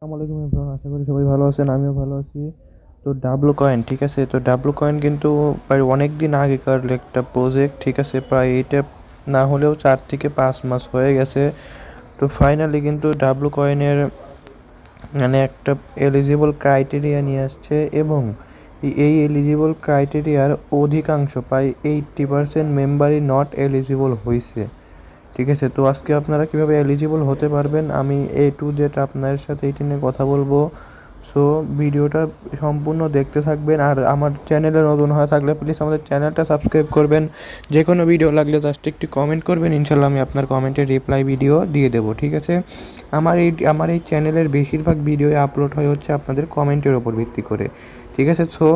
আসসালামু আলাইকুম এভরিওয়ান, আশা করি সবাই ভালো আছেন। আমিও ভালো আছি। তো ডাবলু কয়েন, ঠিক আছে। তো ডাবলু কয়েন কিন্তু প্রায় অনেক দিন আগেকার একটা প্রজেক্ট, ঠিক আছে। প্রায় এটা না হলেও 4 থেকে 5 মাস হয়ে গেছে। তো ফাইনালি কিন্তু ডাবলু কয়েনের মানে একটা এলিজিবল ক্রাইটেরিয়া নিয়ে আসছে, এবং এই এলিজিবল ক্রাইটেরিয়ার অধিকাংশ প্রায় 80% মেম্বারই নট এলিজিবল হয়েছে, ঠিক আছে। তো আজকে আপনারা কিভাবে এলিজিবল হতে পারবেন, আমি A to Z আপনার সাথে এইটা নিয়ে কথা বলবো। সো ভিডিওটা সম্পূর্ণ দেখতে থাকবেন, আর আমার চ্যানেলে নতুন হয়ে থাকলে প্লিজ আমাদের চ্যানেলটা সাবস্ক্রাইব করবেন। যে কোনো ভিডিও লাগলে জাস্ট একটি কমেন্ট করবেন, ইনশাল্লাহ আমি আপনার কমেন্টের রিপ্লাই ভিডিও দিয়ে দেবো, ঠিক আছে। আমার এই চ্যানেলের বেশিরভাগ ভিডিও আপলোড হয় হচ্ছে আপনাদের কমেন্টের ওপর ভিত্তি করে, ঠিক আছে। সো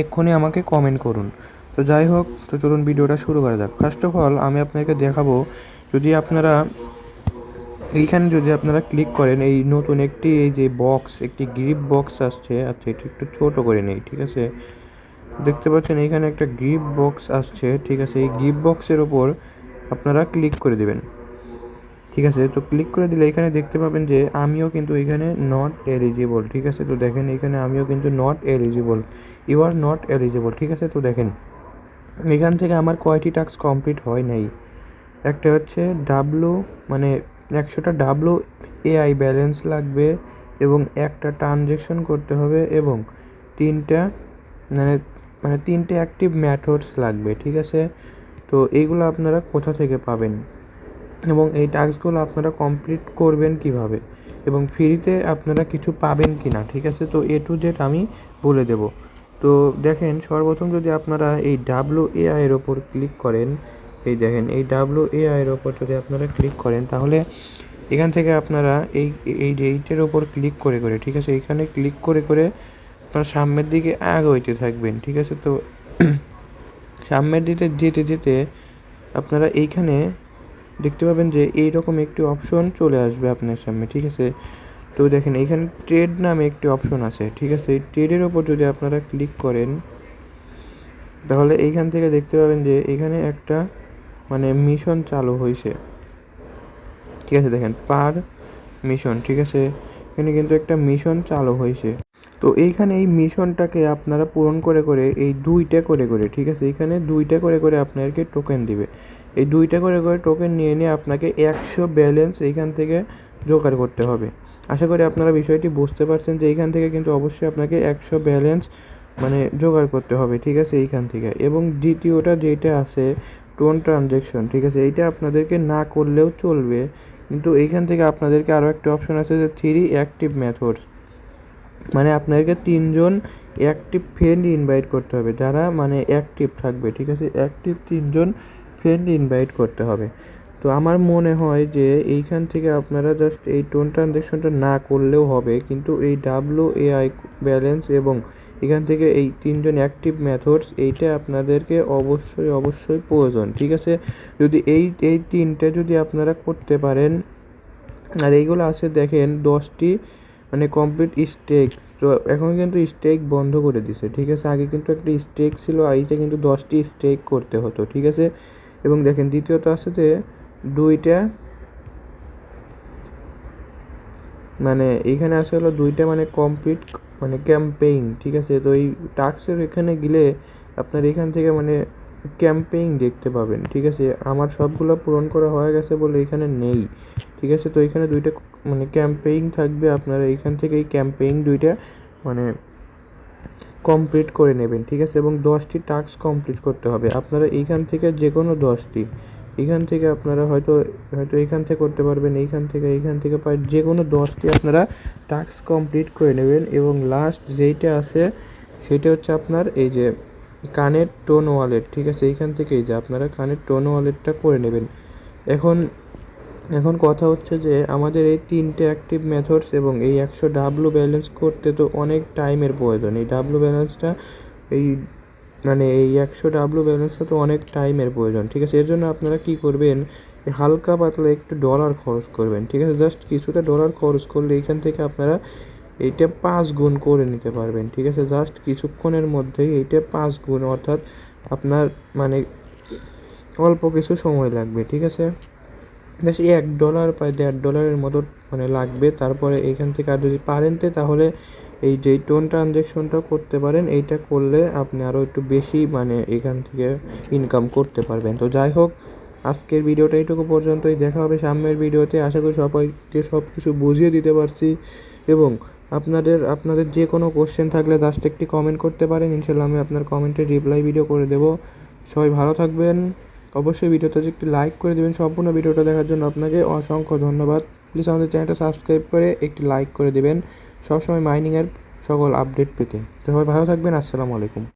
এক্ষুনি আমাকে কমেন্ট করুন। তো যাই হোক, তো চলুন ভিডিওটা শুরু করা যাক। ফার্স্ট অফ অল আমি আপনাকে দেখাবো, যদি আপনারা এইখানে যদি আপনারা ক্লিক করেন, এই নতুন একটি এই যে বক্স, একটি গ্রিপ বক্স আসছে। আচ্ছা, এটা একটু ছোট করে নেই, ঠিক আছে। দেখতে পাচ্ছেন এইখানে একটা গ্রিপ বক্স আসছে, ঠিক আছে। এই গ্রিপ বক্সের ওপর আপনারা ক্লিক করে দেবেন, ঠিক আছে। তো ক্লিক করে দিলে এখানে দেখতে পাবেন যে আমিও কিন্তু এখানে নট এলিজিবল, ঠিক আছে। তো দেখেন এখানে আমিও কিন্তু not eligible, you are not eligible, ঠিক আছে। তো দেখেন এখান থেকে আমার কয়টি টাস্ক কমপ্লিট হয় নাই। একটা হচ্ছে ডাব্লু, মানে 100টা ডাব্লু এআই ব্যালেন্স লাগবে, এবং একটা ট্রানজেকশন করতে হবে, এবং তিনটা মানে মানে তিনটে অ্যাক্টিভ ম্যাথডস লাগবে, ঠিক আছে। তো এইগুলো আপনারা কোথা থেকে পাবেন, এবং এই টাস্কগুলো আপনারা কমপ্লিট করবেন কিভাবে, এবং ফ্রিতে আপনারা কিছু পাবেন কি না, ঠিক আছে। তো A to Z আমি বলে দেব। তো দেখেন, সর্বপ্রথম যদি আপনারা এই WAI এর ওপর ক্লিক করেন, এই দেখেন এই WAI এর ওপর যদি আপনারা ক্লিক করেন, তাহলে এখান থেকে আপনারা এই এই এইটার ওপর ক্লিক করে করে, ঠিক আছে, এখানে ক্লিক করে করে আপনারা সামনের দিকে এগোইতে থাকবেন, ঠিক আছে। তো সামনের দিকে যেতে যেতে আপনারা এইখানে দেখতে পাবেন যে এইরকম একটি অপশন চলে আসবে আপনার সামনে, ঠিক আছে। তো দেখেন এইখানে ট্রেড নামে একটি অপশন আছে, ঠিক আছে। এই ট্রেডের ওপর যদি আপনারা ক্লিক করেন, তাহলে এইখান থেকে দেখতে পাবেন যে এখানে একটা মানে মিশন চালু হয়েছে, ঠিক আছে। দেখেন পার মিশন, ঠিক আছে, এখানে কিন্তু একটা মিশন চালু হয়েছে। তো এইখানে এই মিশনটাকে আপনারা পূরণ করে করে এই দুইটা করে করে, ঠিক আছে, এখানে দুইটা করে করে আপনাদেরকে টোকেন দিবে। এই দুইটা করে করে টোকেন নিয়ে নিয়ে আপনাকে 100 ব্যালেন্স এইখান থেকে জোগাড় করতে হবে। আশা করি আপনারা বিষয়টি বুঝতে পারছেন যে এইখান থেকে কিন্তু অবশ্যই আপনাকে 100 ব্যালেন্স মানে জোগাড় করতে হবে, ঠিক আছে, এইখান থেকে। এবং দ্বিতীয়টা যেটা আছে টোন ট্রানজেকশন, ঠিক আছে, এইটা আপনাদেরকে না করলেও চলবে, কিন্তু এইখান থেকে আপনাদেরকে আরও একটা অপশন আছে যে 3 অ্যাক্টিভ মেথডস, মানে আপনাদেরকে 3জন অ্যাক্টিভ ফ্রেন্ড ইনভাইট করতে হবে, যারা মানে অ্যাক্টিভ থাকবে, ঠিক আছে। অ্যাক্টিভ 3জন ফ্রেন্ড ইনভাইট করতে হবে। তো আমার মনে হয় যে এইখান থেকে আপনারা জাস্ট এই টোন ট্রানজেকশনটা না করলেও হবে, কিন্তু এই WAI ব্যালেন্স এবং এখান থেকে এই 3জন অ্যাক্টিভ মেথডস, এইটা আপনাদেরকে অবশ্যই অবশ্যই প্রয়োজন, ঠিক আছে। যদি এই এই তিনটে যদি আপনারা করতে পারেন, আর এইগুলো আছে দেখেন 10টি মানে কমপ্লিট স্টেক। তো এখন কিন্তু স্টেক বন্ধ করে দিছে, ঠিক আছে। আগে কিন্তু একটা স্টেক ছিল, এইটা কিন্তু 10টি স্টেক করতে হতো, ঠিক আছে। এবং দেখেন দ্বিতীয়ত আছে যে দুইটা মানে এইখানে আছে হলো দুইটা মানে কমপ্লিট মানে ক্যাম্পেইন, ঠিক আছে। তো এই টাস্কের এখানে গেলে আপনার এখান থেকে মানে ক্যাম্পেইন দেখতে পাবেন, ঠিক আছে। আমার সবগুলো পূরণ করা হয়ে গেছে বলে এখানে নেই, ঠিক আছে। তো এখানে দুইটা মানে ক্যাম্পেইন থাকবে, আপনারা এইখান থেকে এই ক্যাম্পেইন দুইটা মানে কমপ্লিট করে নেবেন, ঠিক আছে। এবং 10টি টাস্ক কমপ্লিট করতে হবে আপনারা এইখান থেকে, যে কোনো 10টি। এখান থেকে আপনারা হয়তো হয়তো এইখান থেকে করতে পারবেন, এইখান থেকে পাই, যে কোনো 10টি আপনারা টাস্ক কমপ্লিট করে নেবেন। এবং লাস্ট যেইটা আছে সেটা হচ্ছে আপনার এই যে কানের টোন ওয়ালেট, ঠিক আছে। এইখান থেকে এই যে আপনারা কানের টোন ওয়ালেটটা করে নেবেন। এখন এখন কথা হচ্ছে যে আমাদের এই 3টে অ্যাক্টিভ মেথডস এবং এই 100 ডাব্লু ব্যালেন্স করতে তো অনেক টাইমের প্রয়োজন। এই ডাব্লু ব্যালেন্সটা এই মানে এই 100 ডাব্লু ব্যালেন্সটা তো অনেক টাইমের প্রয়োজন, ঠিক আছে। এর জন্য আপনারা কি করবেন, হালকা পাতলা একটু ডলার খরচ করবেন, ঠিক আছে। জাস্ট কিছুটা ডলার খরচ করলে এখান থেকে আপনারা এইটা 5 গুণ করে নিতে পারবেন, ঠিক আছে। জাস্ট কিছুক্ষণের মধ্যেই এইটা 5 গুণ, অর্থাৎ আপনার মানে অল্প কিছু সময় লাগবে, ঠিক আছে। জাস্ট $1 প্রায় $1.50 মতো মানে লাগবে। তারপরে এইখান থেকে আর যদি পারেন তাহলে এই যে টোন ট্রানজ্যাকশনটা করতে পারেন, এইটা করলে আপনি আরও একটু বেশি মানে এখান থেকে ইনকাম করতে পারবেন। তো যাই হোক, আজকের ভিডিওটা এইটুকু পর্যন্তই। দেখা হবে সামনের ভিডিওতে। আশা করি সবাইকে সব কিছু বুঝিয়ে দিতে পারছি, এবং আপনাদের যে কোনো কোশ্চেন থাকলে জাস্ট একটি কমেন্ট করতে পারেন, ইনশাল্লাহ আমি আপনার কমেন্টের রিপ্লাই ভিডিও করে দেবো। সবাই ভালো থাকবেন। অবশ্যই ভিডিওতে একটি লাইক করে দেবেন। সম্পূর্ণ ভিডিওটা দেখার জন্য আপনাকে অসংখ্য ধন্যবাদ। প্লিজ আমাদের চ্যানেলটা সাবস্ক্রাইব করে একটি লাইক করে দেবেন সবসময় মাইনিংয়ের সকল আপডেট পেতে। তো সবাই ভালো থাকবেন। আসসালামু আলাইকুম।